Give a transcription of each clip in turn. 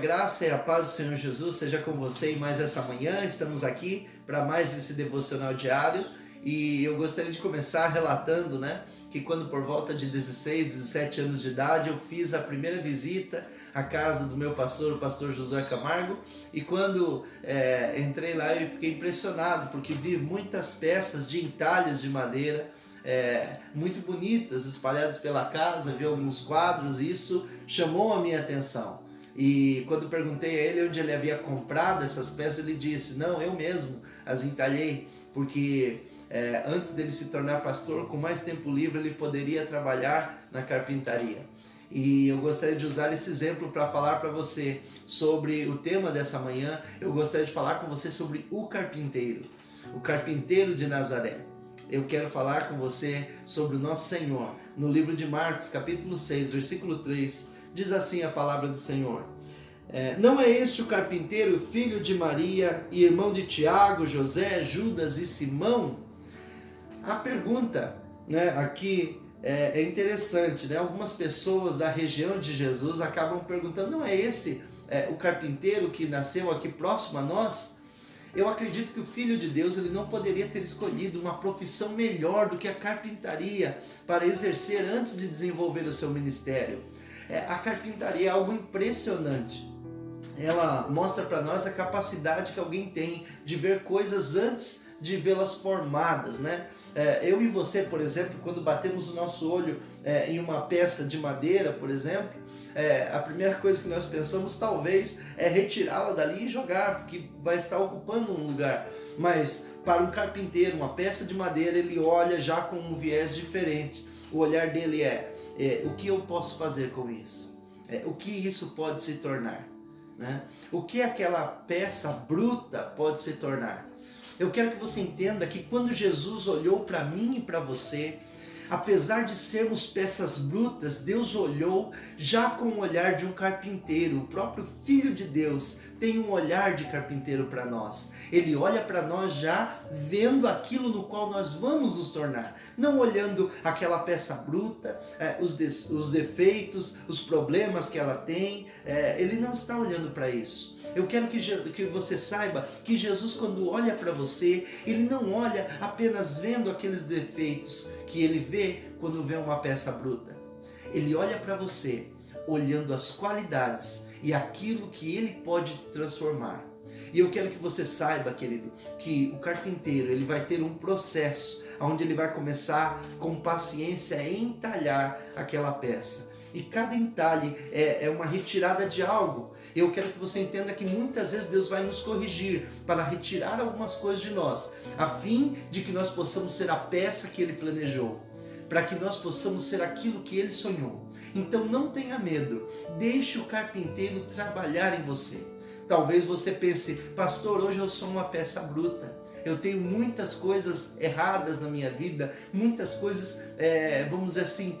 Graça e a paz do Senhor Jesus seja com você em mais essa manhã. Estamos aqui para mais esse devocional diário e eu gostaria de começar relatando, que quando por volta de 16, 17 anos de idade eu fiz a primeira visita à casa do meu pastor, o pastor Josué Camargo, e quando entrei lá eu fiquei impressionado porque vi muitas peças de entalhes de madeira muito bonitas espalhadas pela casa, vi alguns quadros e isso chamou a minha atenção. E quando perguntei a ele onde ele havia comprado essas peças, ele disse: não, eu mesmo as entalhei, porque antes dele se tornar pastor, com mais tempo livre, ele poderia trabalhar na carpintaria. E eu gostaria de usar esse exemplo para falar para você sobre o tema dessa manhã. Eu gostaria de falar com você sobre o carpinteiro de Nazaré. Eu quero falar com você sobre o nosso Senhor. No livro de Marcos, capítulo 6, versículo 3, diz assim a palavra do Senhor: não é este o carpinteiro, filho de Maria, e irmão de Tiago, José, Judas e Simão? A pergunta aqui é interessante, Algumas pessoas da região de Jesus acabam perguntando: não é esse o carpinteiro que nasceu aqui próximo a nós? Eu acredito que o Filho de Deus ele não poderia ter escolhido uma profissão melhor do que a carpintaria para exercer antes de desenvolver o seu ministério. A carpintaria é algo impressionante. Ela mostra para nós a capacidade que alguém tem de ver coisas antes de vê-las formadas, Eu e você, por exemplo, quando batemos o nosso olho em uma peça de madeira, por exemplo, a primeira coisa que nós pensamos talvez é retirá-la dali e jogar, porque vai estar ocupando um lugar. Mas para um carpinteiro, uma peça de madeira, ele olha já com um viés diferente. O olhar dele o que eu posso fazer com isso? O que isso pode se tornar? O que aquela peça bruta pode se tornar? Eu quero que você entenda que quando Jesus olhou para mim e para você, apesar de sermos peças brutas, Deus olhou já com o olhar de um carpinteiro. O próprio Filho de Deus tem um olhar de carpinteiro para nós. Ele olha para nós já vendo aquilo no qual nós vamos nos tornar. Não olhando aquela peça bruta, os defeitos, os problemas que ela tem. Ele não está olhando para isso. Eu quero que você saiba que Jesus, quando olha para você, ele não olha apenas vendo aqueles defeitos que ele vê quando vê uma peça bruta. Ele olha para você olhando as qualidades e aquilo que ele pode te transformar. E eu quero que você saiba, querido, que o carpinteiro ele vai ter um processo onde ele vai começar com paciência a entalhar aquela peça. E cada entalhe é uma retirada de algo. Eu quero que você entenda que muitas vezes Deus vai nos corrigir para retirar algumas coisas de nós, a fim de que nós possamos ser a peça que Ele planejou, para que nós possamos ser aquilo que Ele sonhou. Então não tenha medo, deixe o carpinteiro trabalhar em você. Talvez você pense: pastor, hoje eu sou uma peça bruta. Eu tenho muitas coisas erradas na minha vida, muitas coisas, vamos dizer assim,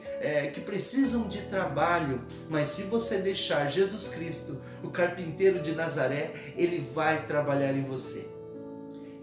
que precisam de trabalho. Mas se você deixar Jesus Cristo, o carpinteiro de Nazaré, Ele vai trabalhar em você.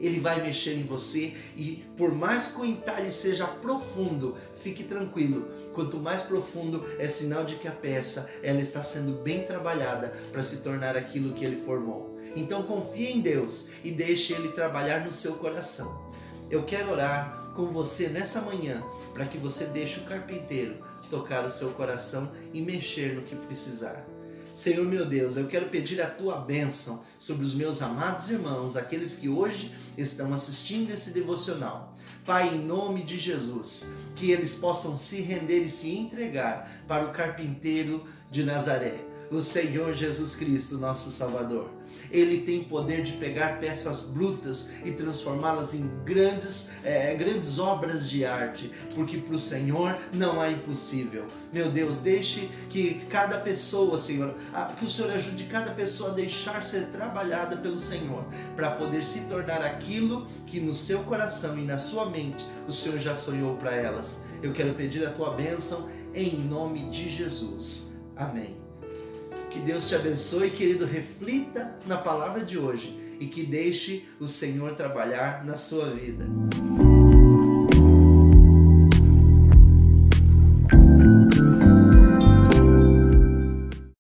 Ele vai mexer em você e por mais que o entalhe seja profundo, fique tranquilo. Quanto mais profundo é sinal de que a peça ela está sendo bem trabalhada para se tornar aquilo que Ele formou. Então confie em Deus e deixe Ele trabalhar no seu coração. Eu quero orar com você nessa manhã para que você deixe o carpinteiro tocar o seu coração e mexer no que precisar. Senhor meu Deus, eu quero pedir a Tua bênção sobre os meus amados irmãos, aqueles que hoje estão assistindo esse devocional. Pai, em nome de Jesus, que eles possam se render e se entregar para o carpinteiro de Nazaré, o Senhor Jesus Cristo, nosso Salvador. Ele tem poder de pegar peças brutas e transformá-las em grandes obras de arte, porque para o Senhor não há impossível. Meu Deus, deixe que cada pessoa, Senhor, que o Senhor ajude cada pessoa a deixar ser trabalhada pelo Senhor, para poder se tornar aquilo que no seu coração e na sua mente o Senhor já sonhou para elas. Eu quero pedir a Tua bênção em nome de Jesus. Amém. Que Deus te abençoe, querido. Reflita na palavra de hoje e que deixe o Senhor trabalhar na sua vida.